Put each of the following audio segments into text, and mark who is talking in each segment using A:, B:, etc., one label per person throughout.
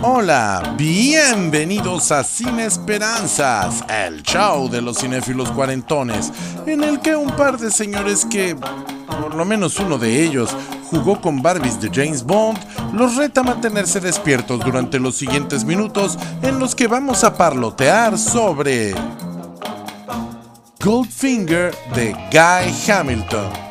A: Hola, bienvenidos a Sin Esperanzas, el show de los cinéfilos cuarentones, en el que un par de señores que, por lo menos uno de ellos, jugó con Barbies de James Bond, los reta a mantenerse despiertos durante los siguientes minutos en los que vamos a parlotear sobre Goldfinger de Guy Hamilton.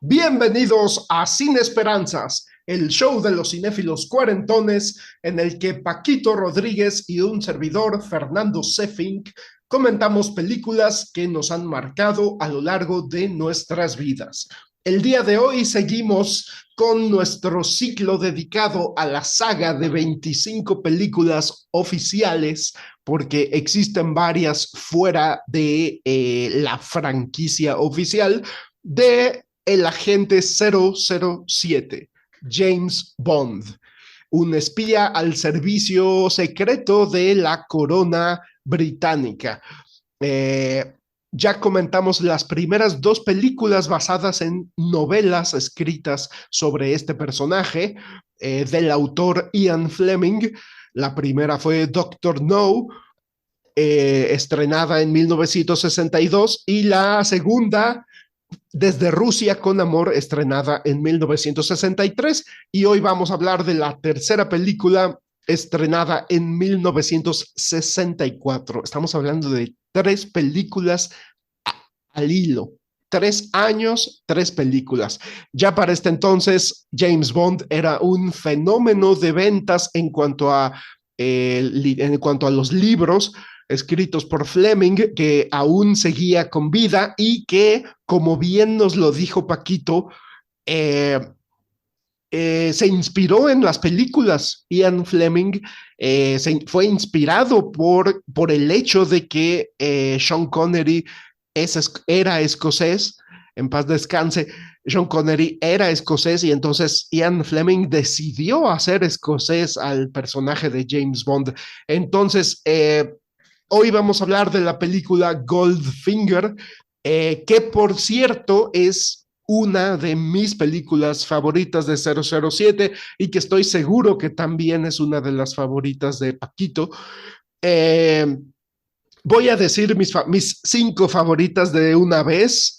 B: Bienvenidos a Sin Esperanzas, el show de los cinéfilos cuarentones en el que Paquito Rodríguez y un servidor, Fernando Sefink, comentamos películas que nos han marcado a lo largo de nuestras vidas. El día de hoy seguimos con nuestro ciclo dedicado a la saga de 25 películas oficiales, porque existen varias fuera de la franquicia oficial de el agente 007, James Bond, un espía al servicio secreto de la corona británica. Ya comentamos las primeras dos películas basadas en novelas escritas sobre este personaje del autor Ian Fleming. La primera fue Doctor No, estrenada en 1962, y la segunda, Desde Rusia con Amor, estrenada en 1963, y hoy vamos a hablar de la tercera película estrenada en 1964. Estamos hablando de 3 películas al hilo. 3 años, 3 películas. Ya para este entonces, James Bond era un fenómeno de ventas en cuanto a los libros escritos por Fleming, que aún seguía con vida y que, como bien nos lo dijo Paquito, se inspiró en las películas. Ian Fleming fue inspirado por el hecho de que Sean Connery era escocés. En paz descanse, Sean Connery era escocés, y entonces Ian Fleming decidió hacer escocés al personaje de James Bond. Entonces, hoy vamos a hablar de la película Goldfinger, que por cierto es una de mis películas favoritas de 007 y que estoy seguro que también es una de las favoritas de Paquito. Voy a decir mis 5 favoritas de una vez,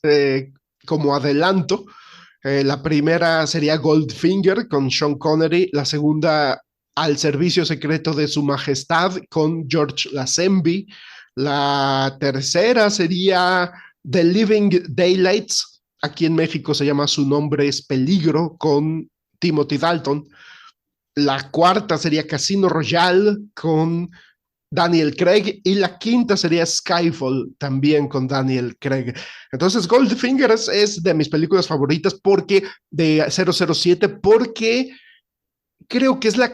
B: como adelanto. La primera sería Goldfinger con Sean Connery, la segunda, Al servicio secreto de su majestad con George Lazenby, la tercera sería The Living Daylights, aquí en México se llama Su nombre es Peligro, con Timothy Dalton. La cuarta sería Casino Royale con Daniel Craig, y la quinta sería Skyfall, también con Daniel Craig. Entonces Goldfinger es de mis películas favoritas porque de 007, porque creo que es la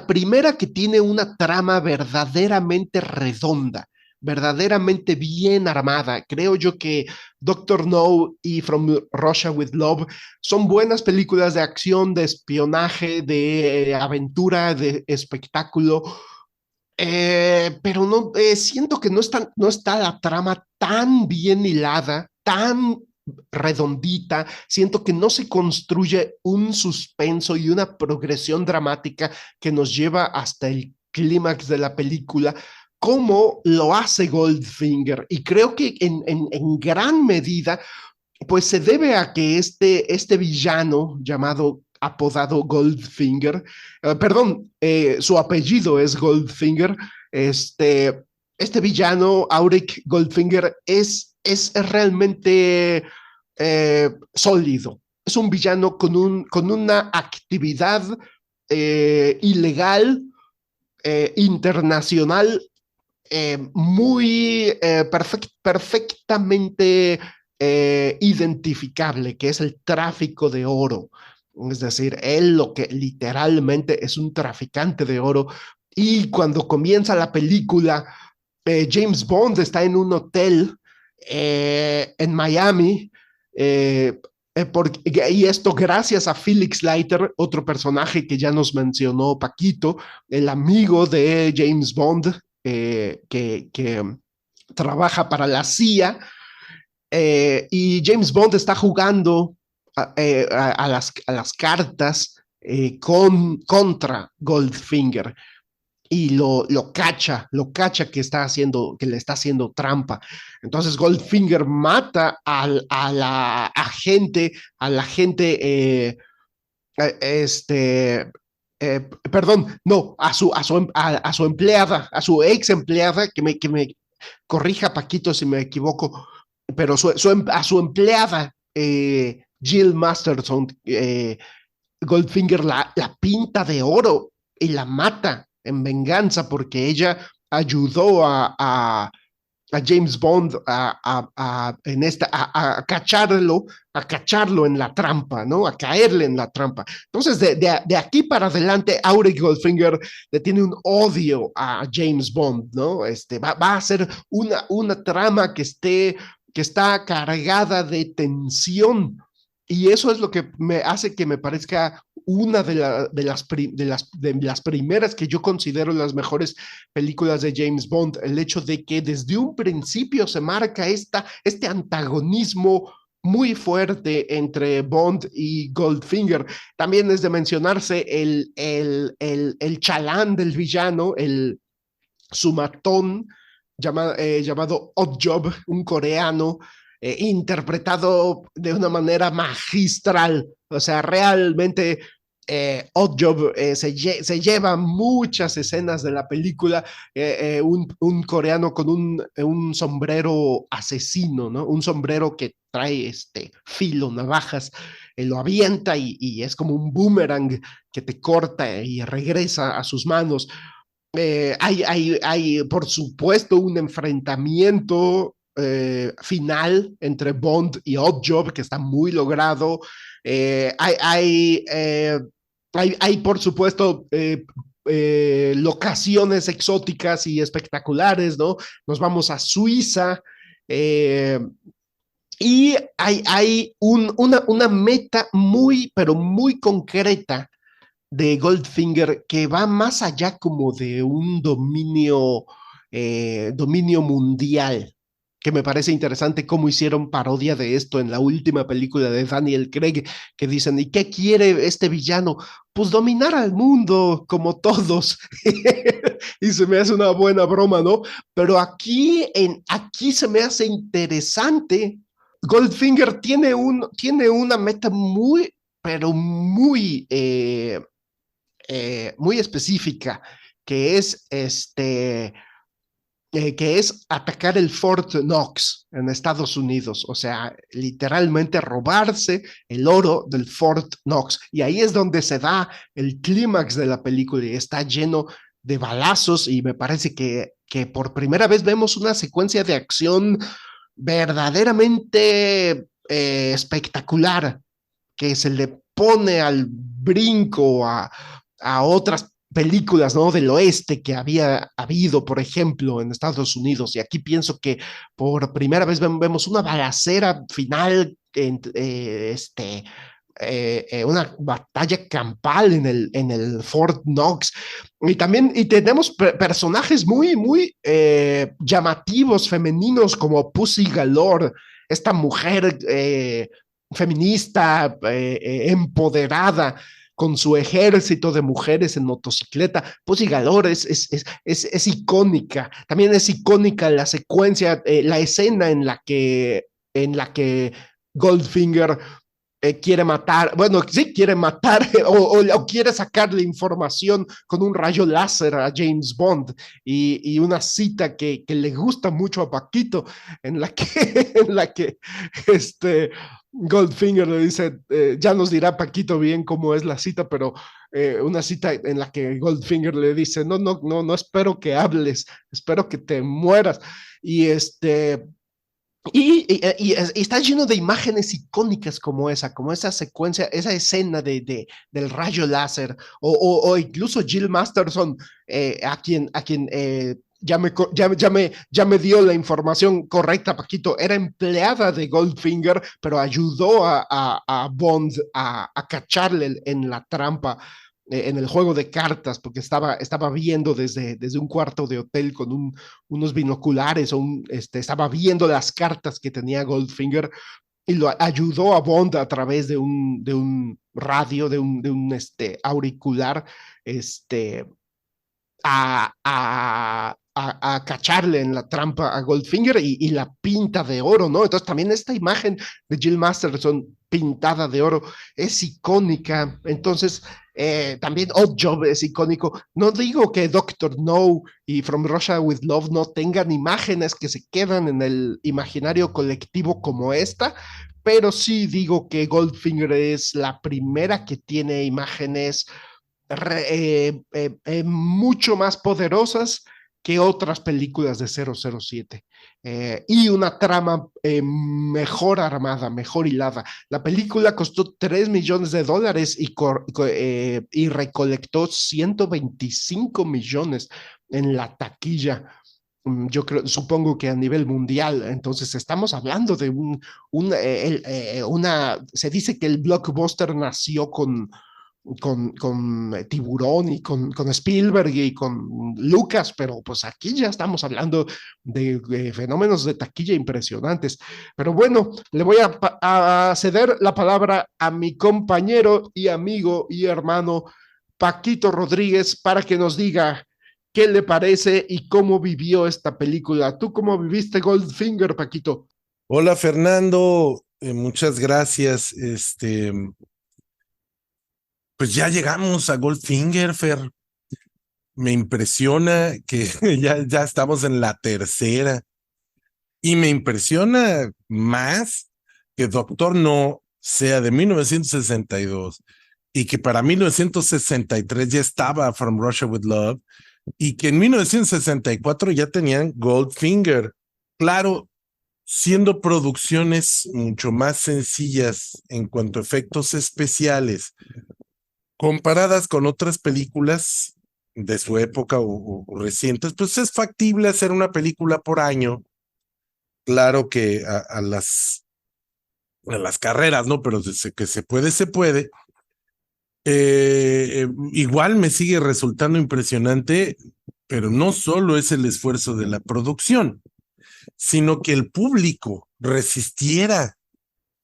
B: primera que tiene una trama verdaderamente redonda, verdaderamente bien armada. Creo yo que Doctor No y From Russia with Love son buenas películas de acción, de espionaje, de aventura, de espectáculo, pero no, siento que no está la trama tan bien hilada, tan redondita. Siento que no se construye un suspenso y una progresión dramática que nos lleva hasta el clímax de la película, como lo hace Goldfinger. Y creo que en gran medida pues se debe a que este villano llamado, apodado Goldfinger, perdón, su apellido es Goldfinger. Este villano, Auric Goldfinger, es realmente sólido. Es un villano con una actividad ilegal, internacional, muy perfectamente identificable, que es el tráfico de oro. Es decir, él lo que literalmente es un traficante de oro. Y cuando comienza la película, James Bond está en un hotel en Miami, y esto gracias a Felix Leiter, otro personaje que ya nos mencionó Paquito, el amigo de James Bond, que trabaja para la CIA, y James Bond está jugando a las cartas contra Goldfinger y lo cacha que le está haciendo trampa. Entonces Goldfinger mata a la gente, este, perdón, no, a su empleada, a su ex empleada, que me corrija Paquito si me equivoco, pero a su empleada, Jill Masterson, Goldfinger la pinta de oro y la mata en venganza porque ella ayudó a James Bond a cacharlo en la trampa, ¿no? A caerle en la trampa. Entonces, de aquí para adelante, Auric Goldfinger le tiene un odio a James Bond, ¿no? Va a ser una trama que está cargada de tensión. Y eso es lo que me hace que me parezca una de las primeras que yo considero las mejores películas de James Bond, el hecho de que desde un principio se marca este antagonismo muy fuerte entre Bond y Goldfinger. También es de mencionarse el chalán del villano, el sumatón llamado Oddjob, un coreano, interpretado de una manera magistral. O sea, realmente Oddjob se lleva muchas escenas de la película, un coreano con un sombrero asesino, ¿no? Un sombrero que trae filo, navajas, lo avienta y es como un boomerang que te corta y regresa a sus manos. Por supuesto, un enfrentamiento final entre Bond y Oddjob que está muy logrado. Por supuesto, locaciones exóticas y espectaculares, ¿no? Nos vamos a Suiza. eh, y hay una meta muy, pero muy concreta de Goldfinger que va más allá como de un dominio mundial, que me parece interesante cómo hicieron parodia de esto en la última película de Daniel Craig, que dicen, ¿y qué quiere este villano? Pues dominar al mundo como todos. Y se me hace una buena broma, ¿no? Pero aquí se me hace interesante. Goldfinger tiene una meta muy, pero muy específica, que es que es atacar el Fort Knox en Estados Unidos, o sea, literalmente robarse el oro del Fort Knox. Y ahí es donde se da el clímax de la película y está lleno de balazos y me parece que por primera vez vemos una secuencia de acción verdaderamente espectacular, que se le pone al brinco a otras películas, ¿no? Del oeste que había habido, por ejemplo, en Estados Unidos. Y aquí pienso que por primera vez vemos una balacera final, una batalla campal en el Fort Knox. Y tenemos personajes muy llamativos, femeninos, como Pussy Galore, esta mujer feminista, empoderada, con su ejército de mujeres en motocicleta. Pussy Galore es icónica. También es icónica la secuencia, la escena en la que Goldfinger quiere matar, bueno, sí quiere matar o quiere sacarle información con un rayo láser a James Bond y una cita que le gusta mucho a Paquito, en la que Goldfinger le dice, ya nos dirá Paquito bien cómo es la cita, pero una cita en la que Goldfinger le dice, no espero que hables, espero que te mueras. Y y está lleno de imágenes icónicas como esa secuencia, esa escena del rayo láser, o incluso Jill Masterson, a quien ya me dio la información correcta, Paquito, era empleada de Goldfinger, pero ayudó a Bond a cacharle en la trampa, en el juego de cartas, porque estaba viendo desde un cuarto de hotel con unos binoculares, estaba viendo las cartas que tenía Goldfinger y lo ayudó a Bond a través de un radio, de un auricular, este, a cacharle en la trampa a Goldfinger y la pinta de oro, ¿no? Entonces también esta imagen de Jill Masterson pintada de oro es icónica. Entonces, también Odd Job es icónico. No digo que Doctor No y From Russia with Love no tengan imágenes que se quedan en el imaginario colectivo como esta, pero sí digo que Goldfinger es la primera que tiene imágenes mucho más poderosas que otras películas de 007 y una trama mejor armada, mejor hilada. La película costó $3 millones y recolectó 125 millones en la taquilla. Yo creo, supongo que a nivel mundial. Entonces estamos hablando de se dice que el blockbuster nació con Tiburón y con Spielberg y con Lucas, pero pues aquí ya estamos hablando de fenómenos de taquilla impresionantes. Pero bueno, le voy a ceder la palabra a mi compañero y amigo y hermano Paquito Rodríguez para que nos diga qué le parece y cómo vivió esta película. ¿Tú cómo viviste Goldfinger, Paquito?
A: Hola Fernando, muchas gracias. Pues ya llegamos a Goldfinger, Fer. Me impresiona que ya estamos en la tercera. Y me impresiona más que Doctor No sea de 1962 y que para 1963 ya estaba From Russia with Love y que en 1964 ya tenían Goldfinger. Claro, siendo producciones mucho más sencillas en cuanto a efectos especiales, comparadas con otras películas de su época o recientes, pues es factible hacer una película por año. Claro que a las carreras, ¿no? Pero desde que se puede, se puede. Igual me sigue resultando impresionante, pero no solo es el esfuerzo de la producción, sino que el público resistiera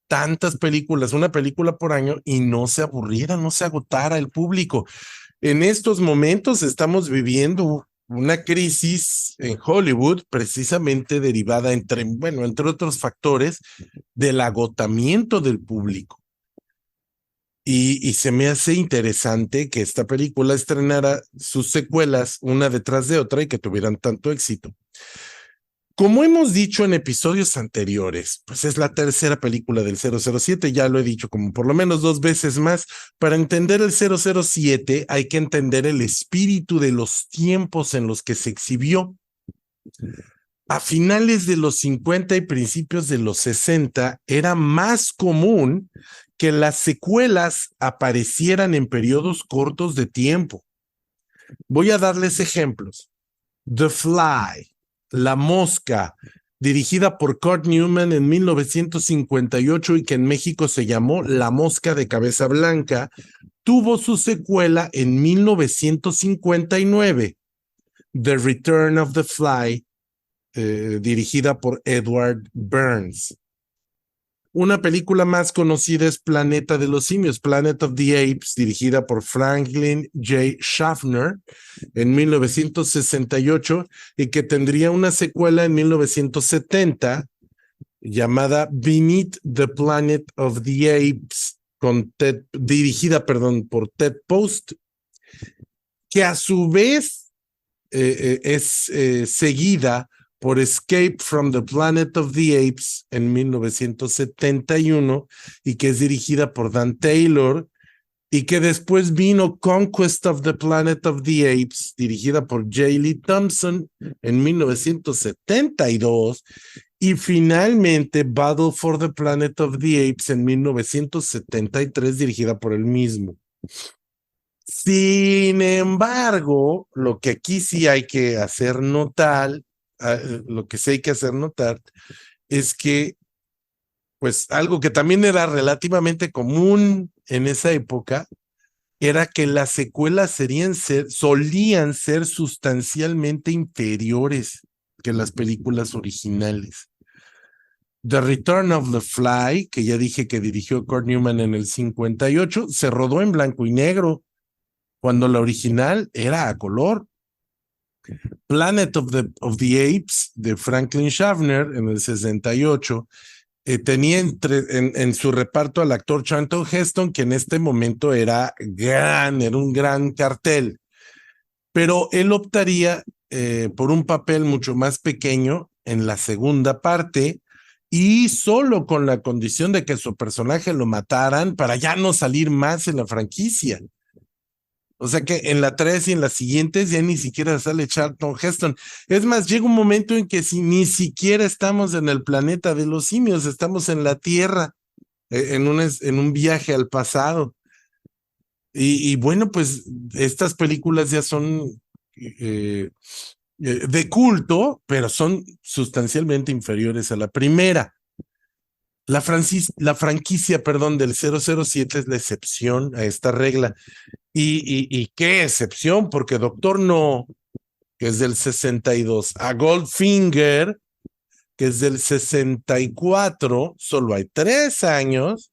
A: tantas películas, una película por año, y no se aburriera, no se agotara el público. En estos momentos estamos viviendo una crisis en Hollywood precisamente derivada entre otros factores del agotamiento del público. Y se me hace interesante que esta película estrenara sus secuelas una detrás de otra y que tuvieran tanto éxito. Como hemos dicho en episodios anteriores, pues es la tercera película del 007, ya lo he dicho como por lo menos 2 veces más. Para entender el 007 hay que entender el espíritu de los tiempos en los que se exhibió. A finales de los 50 y principios de los 60 era más común que las secuelas aparecieran en periodos cortos de tiempo. Voy a darles ejemplos. The Fly, La Mosca, dirigida por Kurt Newman en 1958 y que en México se llamó La Mosca de Cabeza Blanca, tuvo su secuela en 1959, The Return of the Fly, dirigida por Edward Burns. Una película más conocida es Planeta de los Simios, Planet of the Apes, dirigida por Franklin J. Schaffner en 1968 y que tendría una secuela en 1970 llamada Beneath the Planet of the Apes, dirigida por Ted Post, que a su vez es seguida por Escape from the Planet of the Apes en 1971 y que es dirigida por Dan Taylor y que después vino Conquest of the Planet of the Apes dirigida por J. Lee Thompson en 1972 y finalmente Battle for the Planet of the Apes en 1973 dirigida por él mismo. Sin embargo, lo que aquí sí hay que hacer notar, es que, pues, algo que también era relativamente común en esa época, era que las secuelas solían ser sustancialmente inferiores que las películas originales. The Return of the Fly, que ya dije que dirigió Kurt Newman en el 58, se rodó en blanco y negro, cuando la original era a color. Planet of the Apes, de Franklin Schaffner, en el 68, tenía en su reparto al actor Charlton Heston, que en este momento era un gran cartel, pero él optaría por un papel mucho más pequeño en la segunda parte, y solo con la condición de que su personaje lo mataran para ya no salir más en la franquicia. O sea que en la 3 y en las siguientes ya ni siquiera sale Charlton Heston. Es más, llega un momento en que ni siquiera estamos en el planeta de los simios, estamos en la Tierra, en un viaje al pasado. Y bueno, pues estas películas ya son de culto, pero son sustancialmente inferiores a la primera. La franquicia, perdón, del 007 es la excepción a esta regla. Y qué excepción, porque Doctor No, que es del 62, a Goldfinger, que es del 64, solo hay 3 años,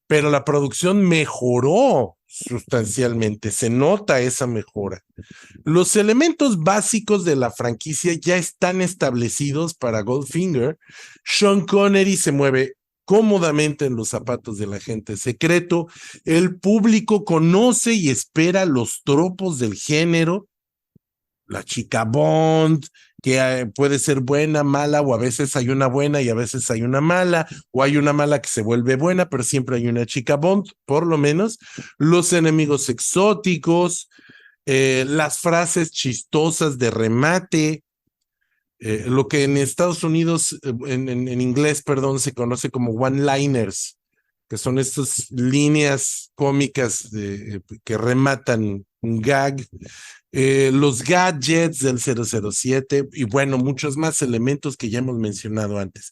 A: pero la producción mejoró sustancialmente, se nota esa mejora. Los elementos básicos de la franquicia ya están establecidos para Goldfinger. Sean Connery se mueve cómodamente en los zapatos del agente secreto. El público conoce y espera los tropos del género. La chica Bond, que puede ser buena, mala, o a veces hay una buena y a veces hay una mala, o hay una mala que se vuelve buena, pero siempre hay una chica Bond, por lo menos. Los enemigos exóticos, las frases chistosas de remate, lo que en Estados Unidos, en inglés, perdón, se conoce como one-liners, que son estas líneas cómicas que rematan un gag, los gadgets del 007 y bueno, muchos más elementos que ya hemos mencionado antes.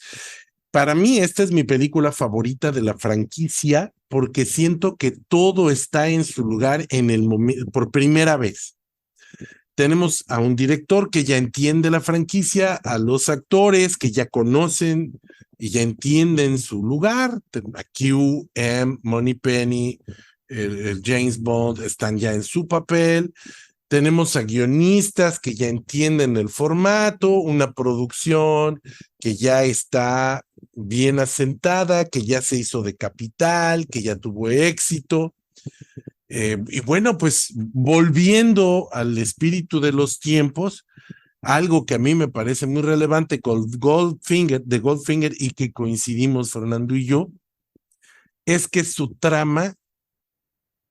A: Para mí, esta es mi película favorita de la franquicia porque siento que todo está en su lugar en el momento, por primera vez. Tenemos a un director que ya entiende la franquicia, a los actores que ya conocen y ya entienden su lugar. A Q, M, Moneypenny, el James Bond están ya en su papel. Tenemos a guionistas que ya entienden el formato, una producción que ya está bien asentada, que ya se hizo de capital, que ya tuvo éxito. Y bueno, pues volviendo al espíritu de los tiempos, algo que a mí me parece muy relevante con Goldfinger y que coincidimos Fernando y yo, es que su trama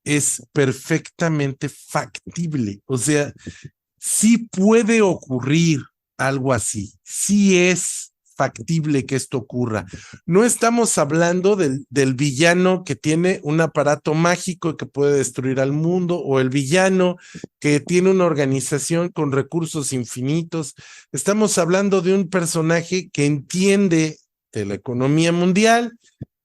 A: es perfectamente factible. O sea, sí puede ocurrir algo así, sí es factible que esto ocurra. No estamos hablando del villano que tiene un aparato mágico que puede destruir al mundo, o el villano que tiene una organización con recursos infinitos. Estamos hablando de un personaje que entiende de la economía mundial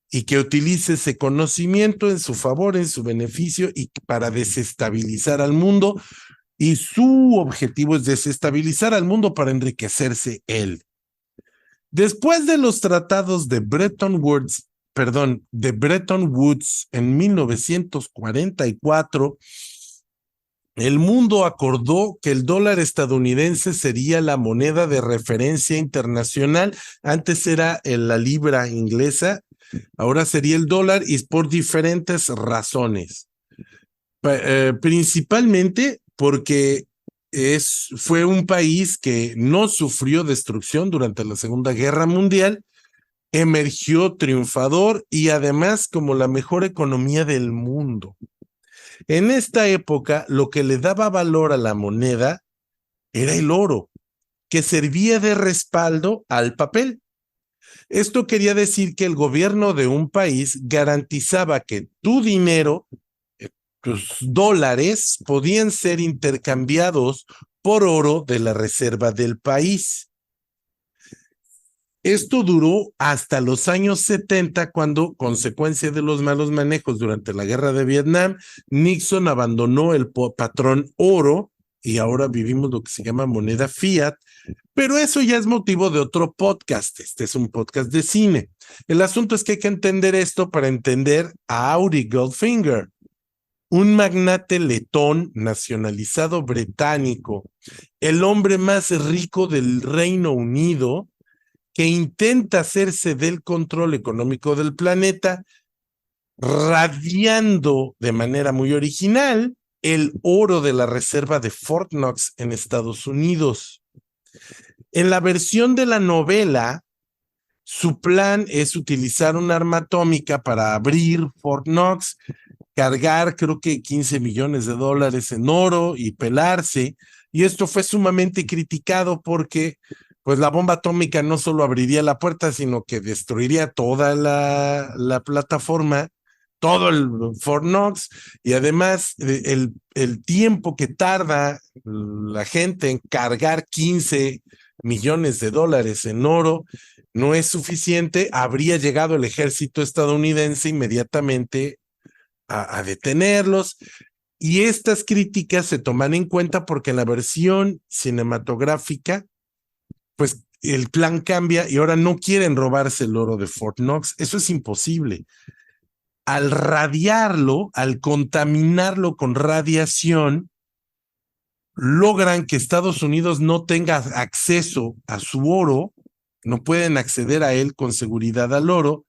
A: y que utilice ese conocimiento en su favor, en su beneficio y para desestabilizar al mundo. Y su objetivo es desestabilizar al mundo para enriquecerse él. Después de los tratados de Bretton Woods, en 1944, el mundo acordó que el dólar estadounidense sería la moneda de referencia internacional. Antes era la libra inglesa, ahora sería el dólar, y por diferentes razones. Principalmente porque fue un país que no sufrió destrucción durante la Segunda Guerra Mundial, emergió triunfador y además como la mejor economía del mundo. En esta época, lo que le daba valor a la moneda era el oro, que servía de respaldo al papel. Esto quería decir que el gobierno de un país garantizaba que tu dinero, tus dólares, podían ser intercambiados por oro de la reserva del país. Esto duró hasta los años 70, cuando, consecuencia de los malos manejos durante la guerra de Vietnam, Nixon abandonó el patrón oro y ahora vivimos lo que se llama moneda fiat, Pero eso ya es motivo de otro podcast. Este es un podcast de cine. El asunto es que hay que entender esto para entender a Auri Goldfinger, un magnate letón nacionalizado británico, el hombre más rico del Reino Unido, que intenta hacerse del control económico del planeta, radiando de manera muy original el oro de la reserva de Fort Knox en Estados Unidos. En la versión de la novela, su plan es utilizar un arma atómica para abrir Fort Knox, cargar creo que 15 millones de dólares en oro y pelarse. Y esto fue sumamente criticado porque pues la bomba atómica no solo abriría la puerta, sino que destruiría toda la plataforma, todo el Fort Knox, y además el tiempo que tarda la gente en cargar 15 millones de dólares en oro no es suficiente. Habría llegado el ejército estadounidense inmediatamente a detenerlos. Y estas críticas se toman en cuenta porque en la versión cinematográfica, pues el plan cambia y ahora no quieren robarse el oro de Fort Knox. Eso es imposible. Al radiarlo, al contaminarlo con radiación, logran que Estados Unidos no tenga acceso a su oro, no pueden acceder a él con seguridad al oro,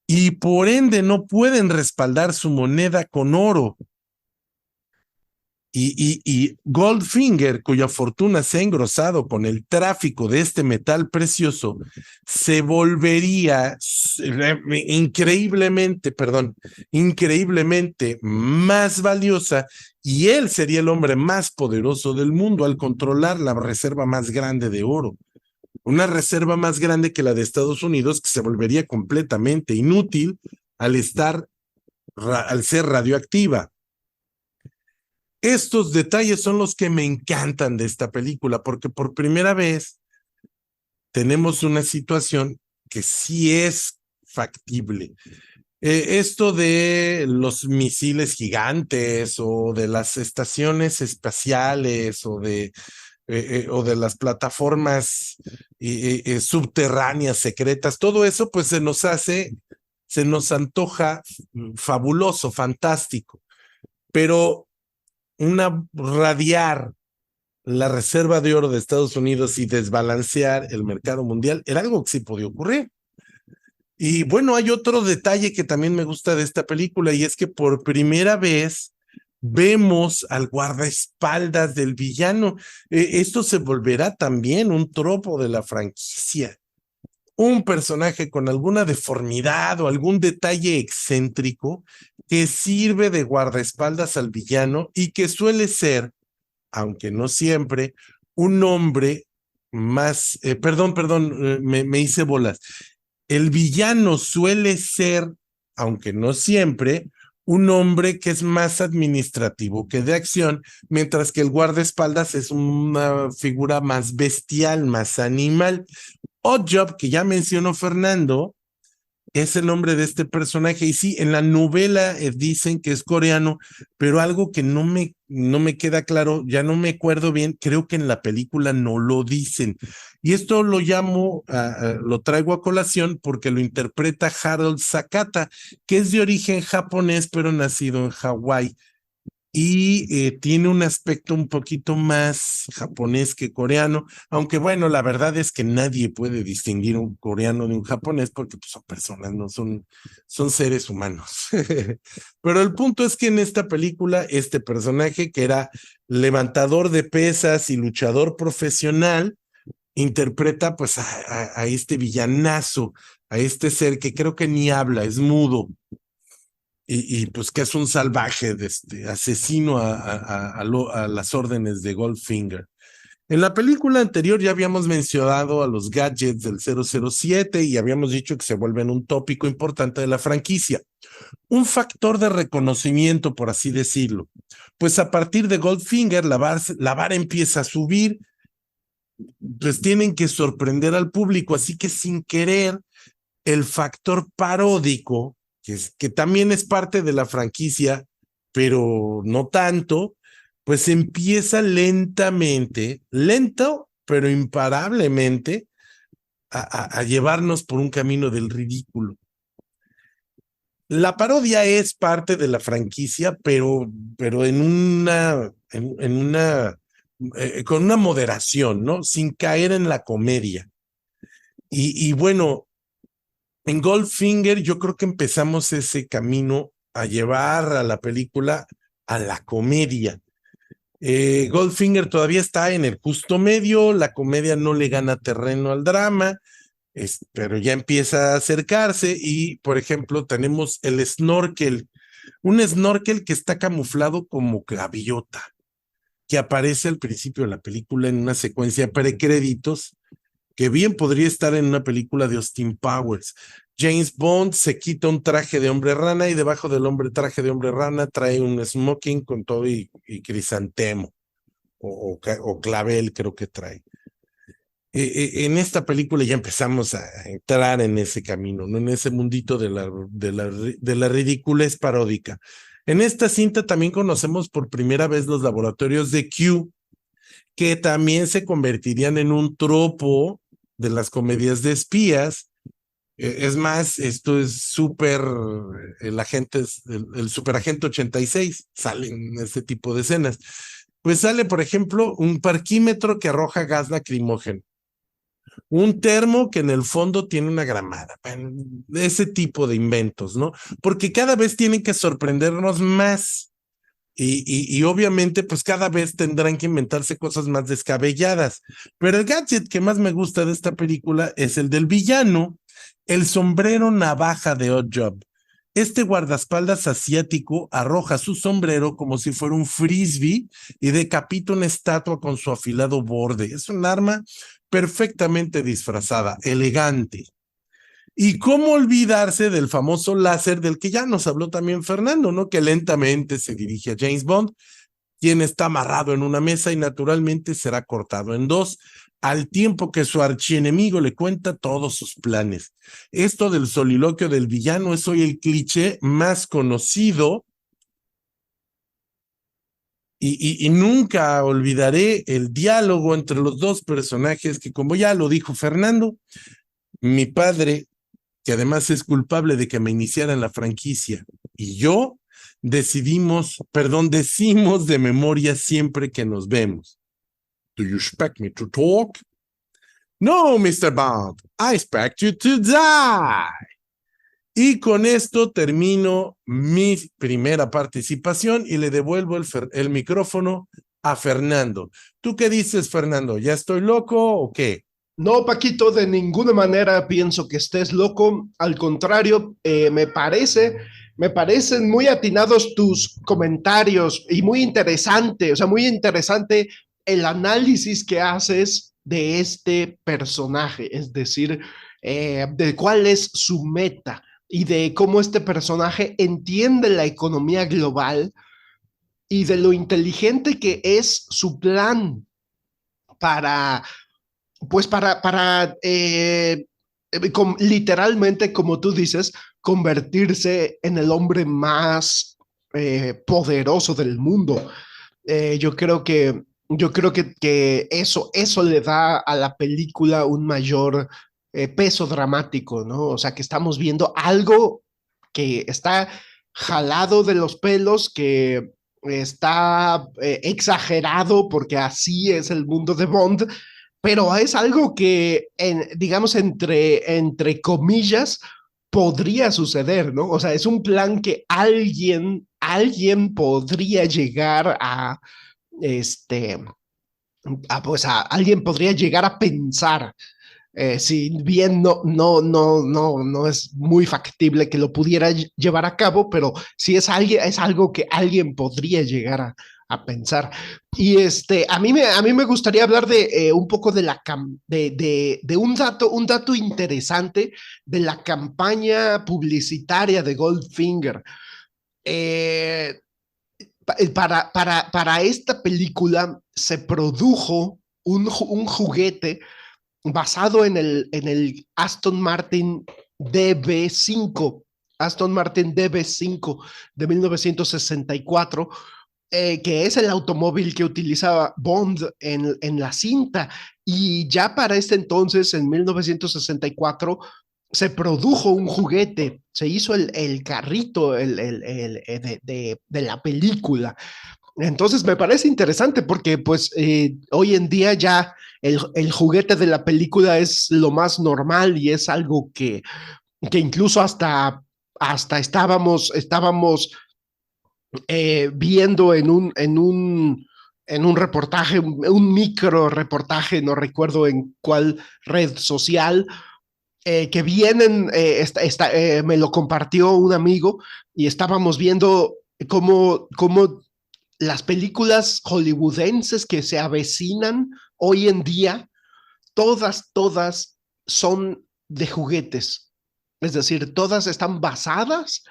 A: y por ende no pueden respaldar su moneda con oro. Y Goldfinger, cuya fortuna se ha engrosado con el tráfico de este metal precioso, se volvería increíblemente más valiosa, y él sería el hombre más poderoso del mundo al controlar la reserva más grande de oro. Una reserva más grande que la de Estados Unidos, que se volvería completamente inútil al ser radioactiva. Estos detalles son los que me encantan de esta película, porque por primera vez tenemos una situación que sí es factible. Esto de los misiles gigantes o de las estaciones espaciales o de las plataformas subterráneas secretas, todo eso pues se nos antoja fabuloso, fantástico, pero radiar la reserva de oro de Estados Unidos y desbalancear el mercado mundial era algo que sí podía ocurrir. Y bueno, hay otro detalle que también me gusta de esta película, y es que por primera vez vemos al guardaespaldas del villano. Esto se volverá también un tropo de la franquicia. Un personaje con alguna deformidad o algún detalle excéntrico que sirve de guardaespaldas al villano y que suele ser, aunque no siempre, un hombre más, me hice bolas. El villano suele ser, aunque no siempre, un hombre que es más administrativo que de acción, mientras que el guardaespaldas es una figura más bestial, más animal. Oddjob, que ya mencionó Fernando, es el nombre de este personaje. Y sí, en la novela dicen que es coreano, pero algo que no me queda claro, ya no me acuerdo bien, creo que en la película no lo dicen. Y esto lo traigo a colación porque lo interpreta Harold Sakata, que es de origen japonés, pero nacido en Hawái. Y tiene un aspecto un poquito más japonés que coreano, aunque bueno, la verdad es que nadie puede distinguir un coreano de un japonés porque pues, son personas, no son seres humanos. Pero el punto es que en esta película, este personaje que era levantador de pesas y luchador profesional, interpreta pues a este villanazo, a este ser que creo que ni habla, es mudo. Y pues que es un salvaje, asesino a las órdenes de Goldfinger. En la película anterior ya habíamos mencionado a los gadgets del 007 y habíamos dicho que se vuelven un tópico importante de la franquicia. Un factor de reconocimiento, por así decirlo. Pues a partir de Goldfinger la vara empieza a subir, pues tienen que sorprender al público, así que sin querer el factor paródico, que también es parte de la franquicia, pero no tanto, pues empieza lentamente, lento pero imparablemente a llevarnos por un camino del ridículo. La parodia es parte de la franquicia, pero con una moderación, ¿no? Sin caer en la comedia. Y bueno, en Goldfinger yo creo que empezamos ese camino a llevar a la película a la comedia. Goldfinger todavía está en el justo medio, la comedia no le gana terreno al drama, pero ya empieza a acercarse y, por ejemplo, tenemos el snorkel, un snorkel que está camuflado como gaviota, que aparece al principio de la película en una secuencia precréditos, que bien podría estar en una película de Austin Powers. James Bond se quita un traje de hombre rana y debajo del traje de hombre rana trae un smoking con todo y crisantemo o clavel creo que trae. En esta película ya empezamos a entrar en ese camino, ¿no? En ese mundito de la ridiculez paródica. En esta cinta también conocemos por primera vez los laboratorios de Q, que también se convertirían en un tropo de las comedias de espías. Es más, esto es el superagente 86, salen este tipo de escenas. Pues sale, por ejemplo, un parquímetro que arroja gas lacrimógeno, un termo que en el fondo tiene una gramada, ese tipo de inventos, ¿no? Porque cada vez tienen que sorprendernos más. Y obviamente, pues cada vez tendrán que inventarse cosas más descabelladas. Pero el gadget que más me gusta de esta película es el del villano, el sombrero navaja de Odd Job. Este guardaespaldas asiático arroja su sombrero como si fuera un frisbee y decapita una estatua con su afilado borde. Es un arma perfectamente disfrazada, elegante. Y cómo olvidarse del famoso láser del que ya nos habló también Fernando, ¿no? Que lentamente se dirige a James Bond, quien está amarrado en una mesa y naturalmente será cortado en dos, al tiempo que su archienemigo le cuenta todos sus planes. Esto del soliloquio del villano es hoy el cliché más conocido y nunca olvidaré el diálogo entre los dos personajes que, como ya lo dijo Fernando, mi padre, que además es culpable de que me iniciara en la franquicia, y yo decimos de memoria siempre que nos vemos. Do you expect me to talk? No, Mr. Bond, I expect you to die. Y con esto termino mi primera participación y le devuelvo el micrófono a Fernando. ¿Tú qué dices, Fernando? ¿Ya estoy loco o qué?
B: No, Paquito, de ninguna manera pienso que estés loco. Al contrario, me parecen muy atinados tus comentarios y muy interesante, o sea, muy interesante el análisis que haces de este personaje, es decir, de cuál es su meta y de cómo este personaje entiende la economía global y de lo inteligente que es su plan para pues literalmente, como tú dices, convertirse en el hombre más poderoso del mundo. Yo creo que eso le da a la película un mayor peso dramático, ¿no? O sea, que estamos viendo algo que está jalado de los pelos, que está exagerado porque así es el mundo de Bond, pero es algo que, digamos, entre comillas, podría suceder, ¿no? O sea, es un plan que alguien podría llegar este, alguien podría llegar a pensar, si bien no es muy factible que lo pudiera llevar a cabo, pero sí es algo que alguien podría llegar a pensar. Y a mí me gustaría hablar de un poco de de un dato interesante de la campaña publicitaria de Goldfinger. Eh, para esta película se produjo un juguete basado en el Aston Martin DB5 de 1964, que es el automóvil que utilizaba Bond en la cinta. Y ya para este entonces, en 1964, se produjo un juguete, se hizo el carrito de la película. Entonces me parece interesante porque pues hoy en día ya el juguete de la película es lo más normal y es algo que incluso hasta estábamos viendo en un reportaje, un micro reportaje, no recuerdo en cuál red social, que vienen, me lo compartió un amigo y estábamos viendo cómo las películas hollywoodenses que se avecinan hoy en día, todas son de juguetes. Es decir, todas están basadas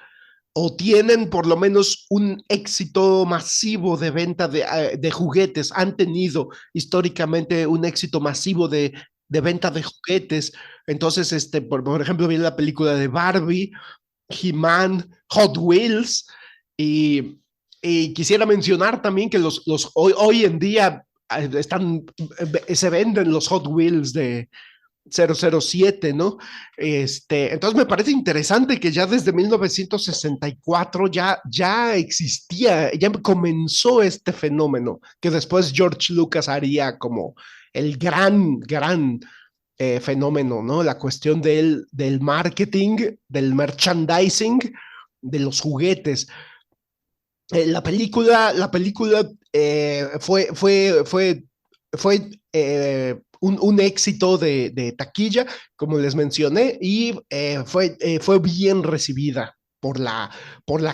B: o tienen por lo menos un éxito masivo de venta de juguetes, han tenido históricamente un éxito masivo de venta de juguetes. Entonces, por ejemplo, viene la película de Barbie, He-Man, Hot Wheels, y, y quisiera mencionar también que hoy en día se venden los Hot Wheels de 007, ¿no? Entonces me parece interesante que ya desde 1964 ya existía, ya comenzó este fenómeno que después George Lucas haría como el gran fenómeno, ¿no? La cuestión del marketing, del merchandising, de los juguetes. La película fue un éxito de taquilla, como les mencioné, y fue bien recibida por la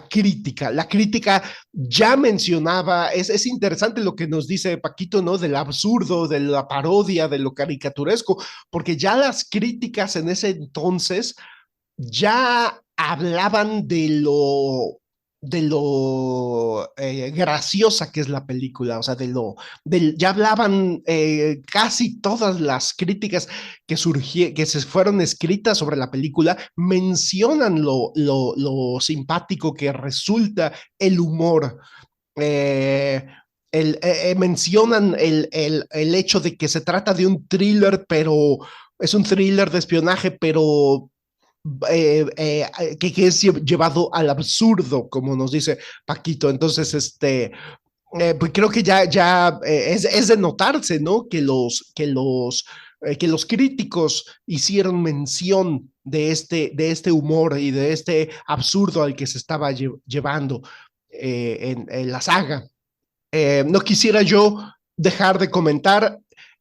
B: crítica. La crítica ya mencionaba, es interesante lo que nos dice Paquito, ¿no? Del absurdo, de la parodia, de lo caricaturesco, porque ya las críticas en ese entonces ya hablaban de lo graciosa que es la película, o sea, ya hablaban casi todas las críticas que se fueron escritas sobre la película, mencionan lo simpático que resulta el humor. Eh, Mencionan el hecho de que se trata de un thriller, pero es un thriller de espionaje, pero que es llevado al absurdo, como nos dice Paquito. Entonces, pues creo que ya es de notarse, ¿no? Que los críticos hicieron mención de este humor y de este absurdo al que se estaba llevando en la saga. No quisiera yo dejar de comentar,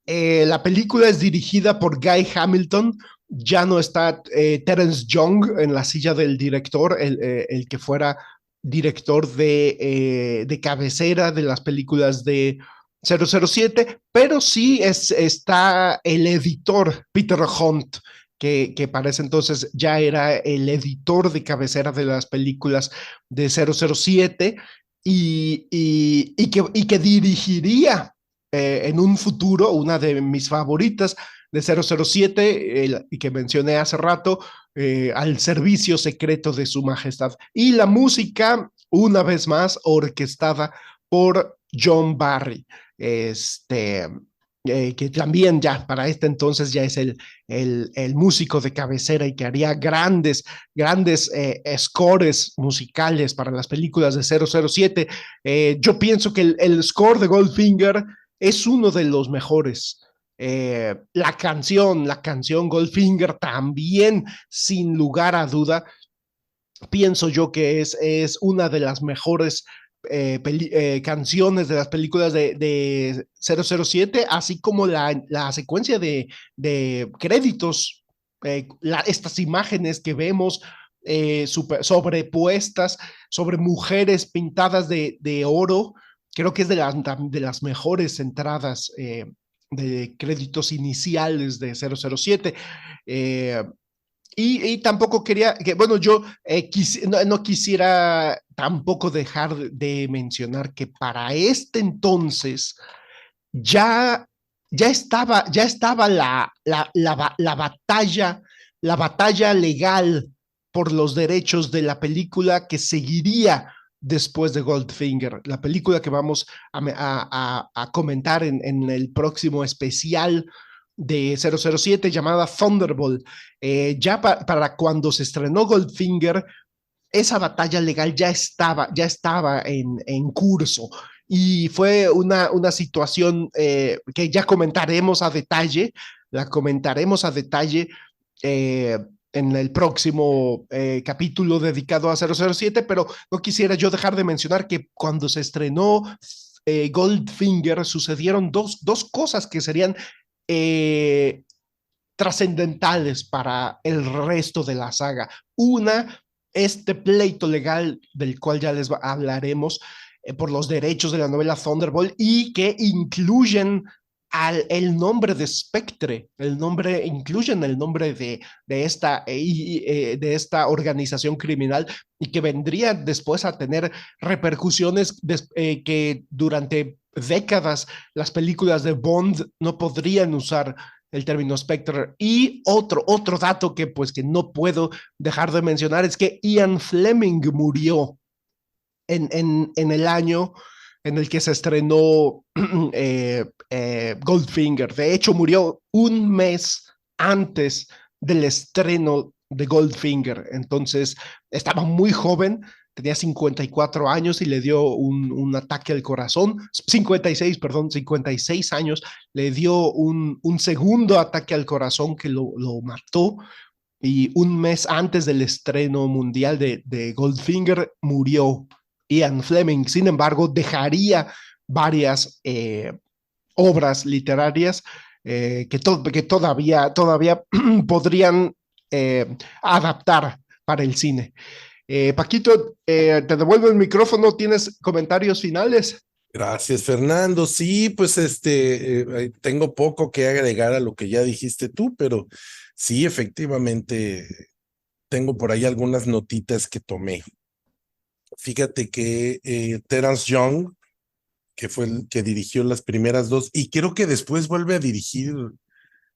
B: la película es dirigida por Guy Hamilton, ya no está Terence Young en la silla del director, el que fuera director de cabecera de las películas de 007, pero sí está el editor Peter Hunt, que para ese entonces ya era el editor de cabecera de las películas de 007 y que dirigiría en un futuro una de mis favoritas de 007 y que mencioné hace rato, Al servicio secreto de su majestad. Y la música, una vez más, orquestada por John Barry. Que también ya para este entonces ya es el músico de cabecera y que haría grandes scores musicales para las películas de 007. Yo pienso que el score de Goldfinger es uno de los mejores. La canción Goldfinger también, sin lugar a duda, pienso yo que es una de las mejores canciones de las películas de 007, así como la secuencia de créditos, estas imágenes que vemos sobrepuestas sobre mujeres pintadas de oro, creo que es de las mejores entradas de créditos iniciales de 007. Eh, y tampoco bueno, yo no quisiera tampoco dejar de mencionar que para este entonces ya, ya estaba la batalla legal por los derechos de la película que seguiría después de Goldfinger, la película que vamos a comentar en el próximo especial de 007 llamada Thunderbolt. Ya para cuando se estrenó Goldfinger, esa batalla legal ya estaba en curso y fue una situación que ya comentaremos a detalle, la comentaremos a detalle eh, en el próximo capítulo dedicado a 007, pero no quisiera yo dejar de mencionar que cuando se estrenó Goldfinger sucedieron dos cosas que serían eh, trascendentales para el resto de la saga. Una, este pleito legal del cual ya les hablaremos por los derechos de la novela Thunderbolt y que incluyen el nombre de Spectre, incluyen el nombre de esta organización criminal y que vendría después a tener repercusiones que durante décadas las películas de Bond no podrían usar el término Spectre. Y otro dato que no puedo dejar de mencionar es que Ian Fleming murió en el año en el que se estrenó Goldfinger. De hecho, murió un mes antes del estreno de Goldfinger. Entonces, estaba muy joven, tenía 54 años y le dio un ataque al corazón, 56, perdón, 56 años, le dio un segundo ataque al corazón que lo mató y un mes antes del estreno mundial de Goldfinger murió Ian Fleming. Sin embargo, dejaría varias obras literarias que todavía podrían adaptar para el cine. Paquito, te devuelvo el micrófono. ¿Tienes comentarios finales?
A: Gracias, Fernando. Sí, pues tengo poco que agregar a lo que ya dijiste tú, pero sí, efectivamente, tengo por ahí algunas notitas que tomé. Fíjate que Terence Young, que fue el que dirigió las primeras dos, y creo que después vuelve a dirigir,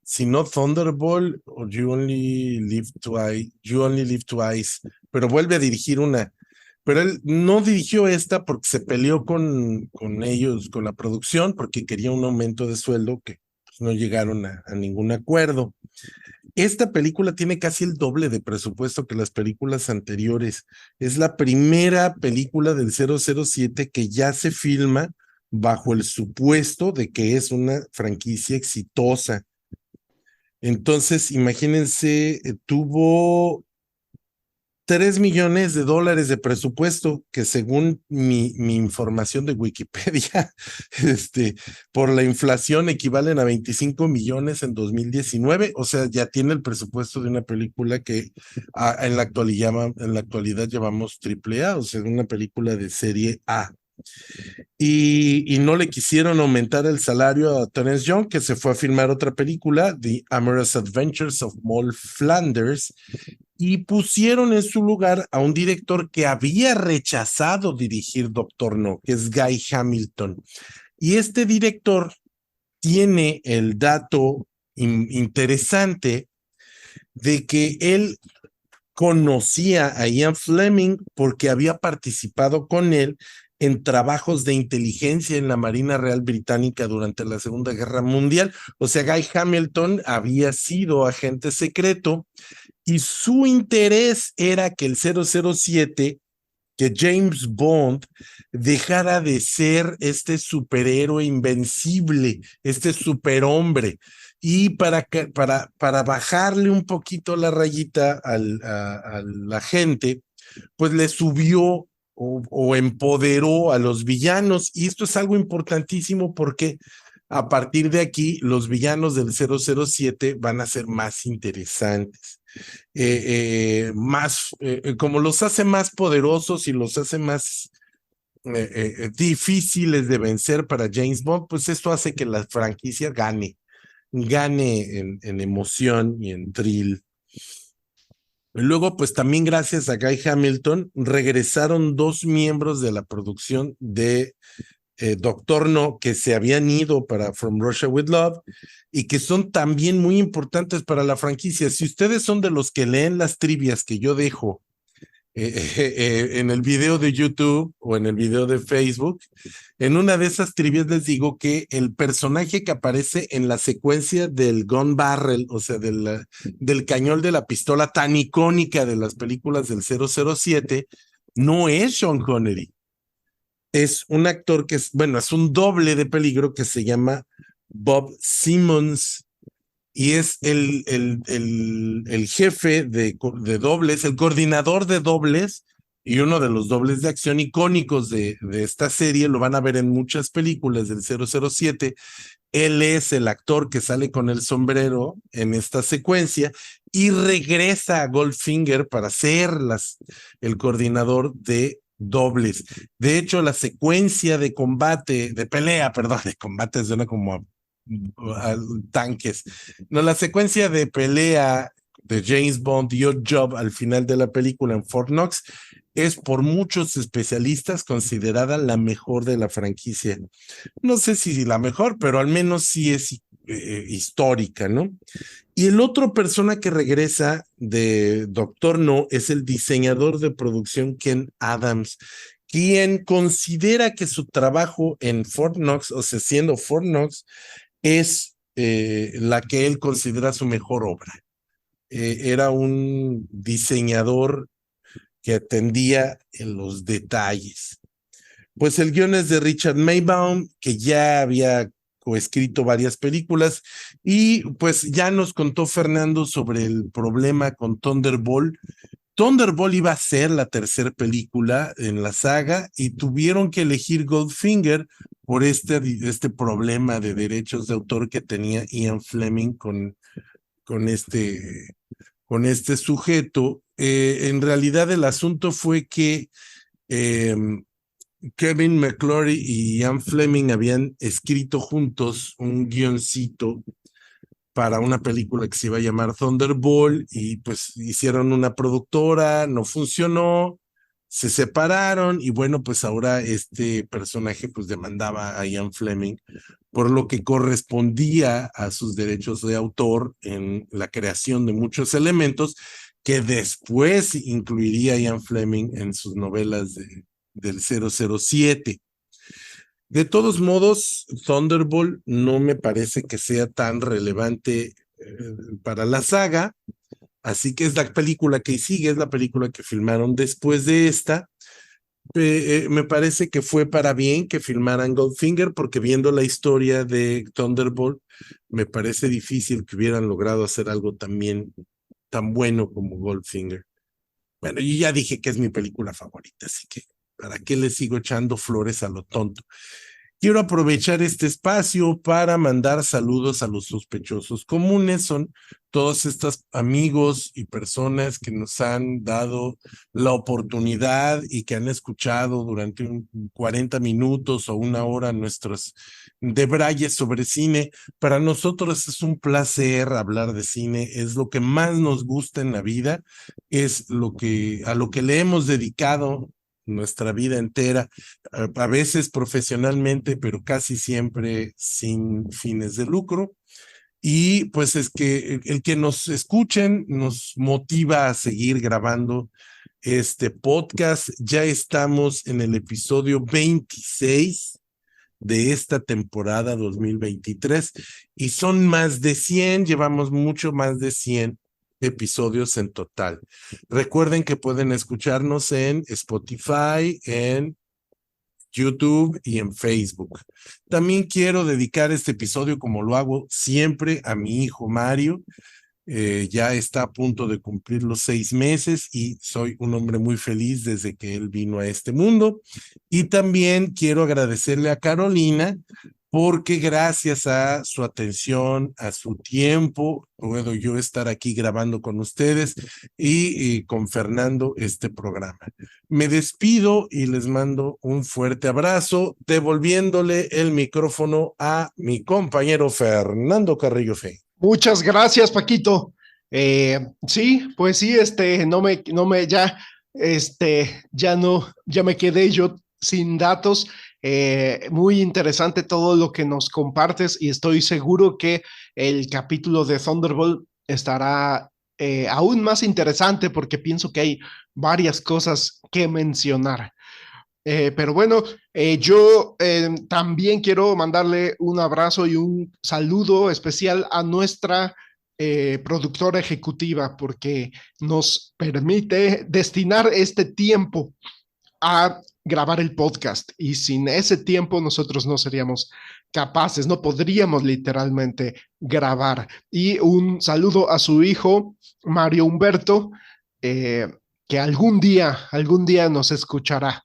A: si no Thunderbolt o You Only Live Twice, pero vuelve a dirigir una. Pero él no dirigió esta porque se peleó con ellos, con la producción, porque quería un aumento de sueldo que pues, no llegaron a ningún acuerdo. Esta película tiene casi el doble de presupuesto que las películas anteriores. Es la primera película del 007 que ya se filma bajo el supuesto de que es una franquicia exitosa. Entonces, imagínense, tuvo $3 millones de presupuesto, que según mi información de Wikipedia, por la inflación equivalen a 25 millones en 2019, o sea, ya tiene el presupuesto de una película que en la actualidad llamamos AAA, o sea, una película de serie A. Y no le quisieron aumentar el salario a Terence Young, que se fue a filmar otra película, The Amorous Adventures of Moll Flanders, y pusieron en su lugar a un director que había rechazado dirigir Doctor No, que es Guy Hamilton. Y este director tiene el dato interesante de que él conocía a Ian Fleming porque había participado con él en trabajos de inteligencia en la Marina Real Británica durante la Segunda Guerra Mundial. O sea, Guy Hamilton había sido agente secreto y su interés era que el 007, que James Bond, dejara de ser este superhéroe invencible, este superhombre, y para bajarle un poquito la rayita a la gente, pues le subió o empoderó a los villanos, y esto es algo importantísimo porque a partir de aquí los villanos del 007 van a ser más interesantes. Como los hace más poderosos y los hace más difíciles de vencer para James Bond, pues esto hace que la franquicia gane en emoción y en thrill. Y luego, pues también gracias a Guy Hamilton, regresaron 2 miembros de la producción de Doctor No, que se habían ido para From Russia with Love y que son también muy importantes para la franquicia. Si ustedes son de los que leen las trivias que yo dejo en el video de YouTube o en el video de Facebook. En una de esas trivias les digo que el personaje que aparece en la secuencia del gun barrel, o sea, del cañón de la pistola tan icónica de las películas del 007, no es Sean Connery. Es un actor que es, bueno, es un doble de peligro que se llama Bob Simmons y es el jefe de dobles, el coordinador de dobles y uno de los dobles de acción icónicos de esta serie. Lo van a ver en muchas películas del 007. Él es el actor que sale con el sombrero en esta secuencia y regresa a Goldfinger para ser el coordinador de dobles. De hecho, la secuencia de combate, de pelea, perdón, de combate suena como a tanques. No, la secuencia de pelea de James Bond y Odd Job al final de la película en Fort Knox es por muchos especialistas considerada la mejor de la franquicia. No sé si la mejor, pero al menos sí es histórica, ¿no? Y el otro persona que regresa de Doctor No es el diseñador de producción Ken Adams, quien considera que su trabajo en Fort Knox, o sea, siendo Fort Knox, es la que él considera su mejor obra. Era un diseñador que atendía en los detalles. Pues el guion es de Richard Maybaum, que ya había coescrito varias películas, y pues ya nos contó Fernando sobre el problema con Thunderball. Thunderball iba a ser la tercera película en la saga y tuvieron que elegir Goldfinger por este problema de derechos de autor que tenía Ian Fleming con con este sujeto. En realidad el asunto fue que Kevin McClory y Ian Fleming habían escrito juntos un guioncito para una película que se iba a llamar Thunderball y pues hicieron una productora, no funcionó, se separaron y bueno, pues ahora este personaje pues demandaba a Ian Fleming por lo que correspondía a sus derechos de autor en la creación de muchos elementos que después incluiría Ian Fleming en sus novelas del 007. De todos modos, Thunderbolt no me parece que sea tan relevante para la saga, así que es la película que sigue, es la película que filmaron después de esta. Me parece que fue para bien que filmaran Goldfinger, porque viendo la historia de Thunderbolt, me parece difícil que hubieran logrado hacer algo también tan bueno como Goldfinger. Bueno, yo ya dije que es mi película favorita, así que ¿para qué le sigo echando flores a lo tonto? Quiero aprovechar este espacio para mandar saludos a los sospechosos comunes. Son todos estos amigos y personas que nos han dado la oportunidad y que han escuchado durante 40 minutos o una hora nuestros debrayes sobre cine. Para nosotros es un placer hablar de cine, es lo que más nos gusta en la vida, es a lo que le hemos dedicado nuestra vida entera, a veces profesionalmente, pero casi siempre sin fines de lucro. Y pues es que el que nos escuchen nos motiva a seguir grabando este podcast. Ya estamos en el episodio 26 de esta temporada 2023 y son más de 100, llevamos mucho más de 100 episodios en total. Recuerden que pueden escucharnos en Spotify, en YouTube y en Facebook. También quiero dedicar este episodio, como lo hago siempre, a mi hijo Mario. Ya está a punto de cumplir los 6 meses y soy un hombre muy feliz desde que él vino a este mundo. Y también quiero agradecerle a Carolina porque gracias a su atención, a su tiempo, puedo yo estar aquí grabando con ustedes y con Fernando este programa. Me despido y les mando un fuerte abrazo, devolviéndole el micrófono a mi compañero Fernando Carrillo Fey.
B: Muchas gracias, Paquito. Sí, pues sí, ya me quedé yo sin datos. Muy interesante todo lo que nos compartes y estoy seguro que el capítulo de Thunderbolt estará aún más interesante porque pienso que hay varias cosas que mencionar. Pero bueno, yo también quiero mandarle un abrazo y un saludo especial a nuestra productora ejecutiva porque nos permite destinar este tiempo a grabar el podcast y sin ese tiempo nosotros no seríamos capaces, no podríamos literalmente grabar. Y un saludo a su hijo, Mario Humberto, que algún día nos escuchará.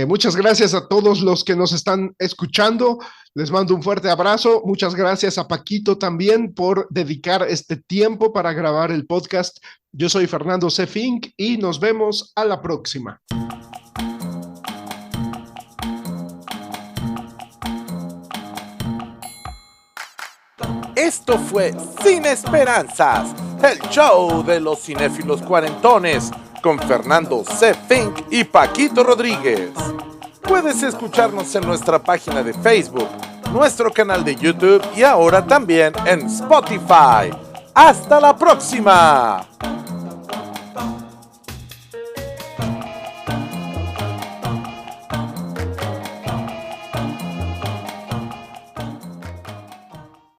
B: Muchas gracias a todos los que nos están escuchando. Les mando un fuerte abrazo. Muchas gracias a Paquito también por dedicar este tiempo para grabar el podcast. Yo soy Fernando C. Fink y nos vemos a la próxima.
A: Esto fue Sin Esperanzas, el show de los cinéfilos cuarentones, con Fernando C. Fink y Paquito Rodríguez. Puedes escucharnos en nuestra página de Facebook, nuestro canal de YouTube y ahora también en Spotify. ¡Hasta la próxima!